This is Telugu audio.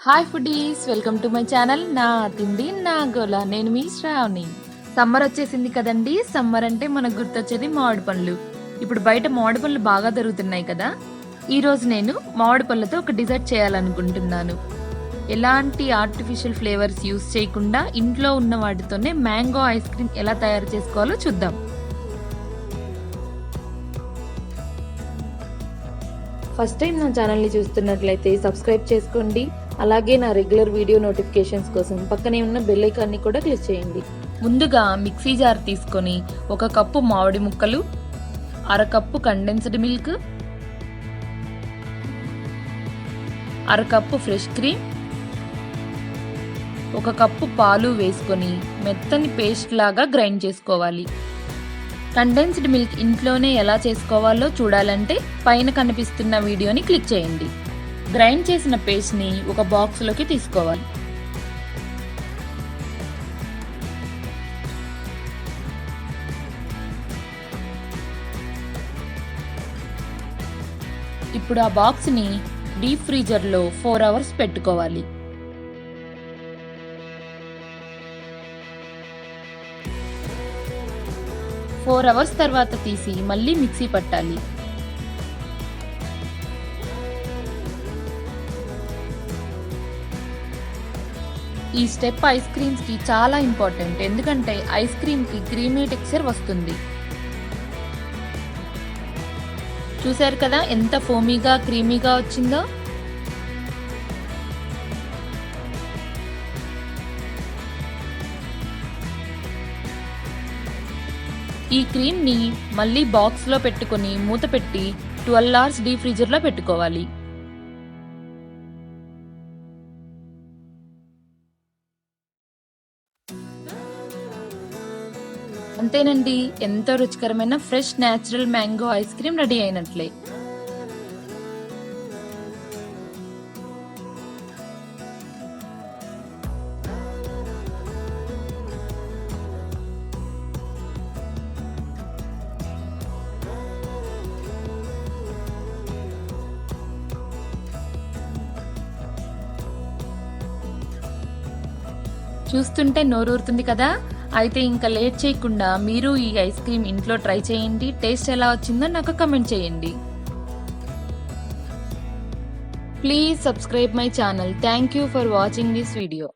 Hi foodies, welcome to my channel. నా తిండి నా గోల. నేను మీ శ్రావణి. సమ్మర్ వచ్చేసింది కదండి. సమ్మర్ అంటే మనకు గుర్తొచ్చేది మామిడి పండ్లు. ఇప్పుడు బయట మామిడి పండ్లు బాగా దొరుకుతున్నాయి కదా. ఈ రోజు నేను మామిడి పళ్ళతో ఒక డిజర్ట్ చేయాలనుకుంటున్నాను. ఎలాంటి ఆర్టిఫిషియల్ ఫ్లేవర్స్ యూస్ చేయకుండా ఇంట్లో ఉన్న వాటితోనే మ్యాంగో ఐస్ క్రీమ్ ఎలా తయారు చేసుకోవాలో చూద్దాం. ఫస్ట్ టైం నా ఛానల్ని చూస్తున్నట్లయితే సబ్స్క్రైబ్ చేసుకోండి. అలాగే నా రెగ్యులర్ వీడియో నోటిఫికేషన్స్ కోసం పక్కనే ఉన్న బెల్ ఐకాన్ని కూడా క్లిక్ చేయండి. ముందుగా మిక్సీ జార్ తీసుకొని 1 కప్పు మామిడి ముక్కలు, 1/2 cup condensed milk, 1/2 cup fresh cream, 1 cup పాలు వేసుకొని మెత్తని పేస్ట్ లాగా గ్రైండ్ చేసుకోవాలి. కండెన్స్డ్ మిల్క్ ఇంట్లోనే ఎలా చేసుకోవాలో చూడాలంటే పైన కనిపిస్తున్న వీడియోని క్లిక్ చేయండి. గ్రైండ్ చేసిన పేస్ట్ని ఒక బాక్స్లోకి తీసుకోవాలి. ఇప్పుడు ఆ బాక్స్ని డీప్ ఫ్రీజర్లో 4 అవర్స్ పెట్టుకోవాలి. ఫోర్ అవర్స్ తర్వాత తీసి మళ్ళీ మిక్సీ పట్టాలి. ఈ స్టెప్ ఐస్ క్రీమ్స్ కి చాలా ఇంపార్టెంట్, ఎందుకంటే ఐస్ క్రీమ్ కి క్రీమీ టెక్స్చర్ వస్తుంది. చూసారు కదా ఎంత ఫోమీగా క్రీమీగా వచ్చిందో. ఈ క్రీమ్ ని మళ్ళీ బాక్స్ లో పెట్టుకొని మూత పెట్టి 12 అవర్స్ డీప్ ఫ్రీజర్ లో పెట్టుకోవాలి. అంతేనండి, ఎంతో రుచికరమైన fresh natural mango ice cream ready అయినట్లే. చూస్తుంటే నోరూరుతుంది కదా. అయితే ఇంకా లేట్ చేయకుండా మీరు ఈ ఐస్ క్రీమ్ ఇంట్లో ట్రై చేయండి. టేస్ట్ ఎలా వచ్చిందో నాకు కమెంట్ చేయండి. Please subscribe my channel. Thank you for watching this video.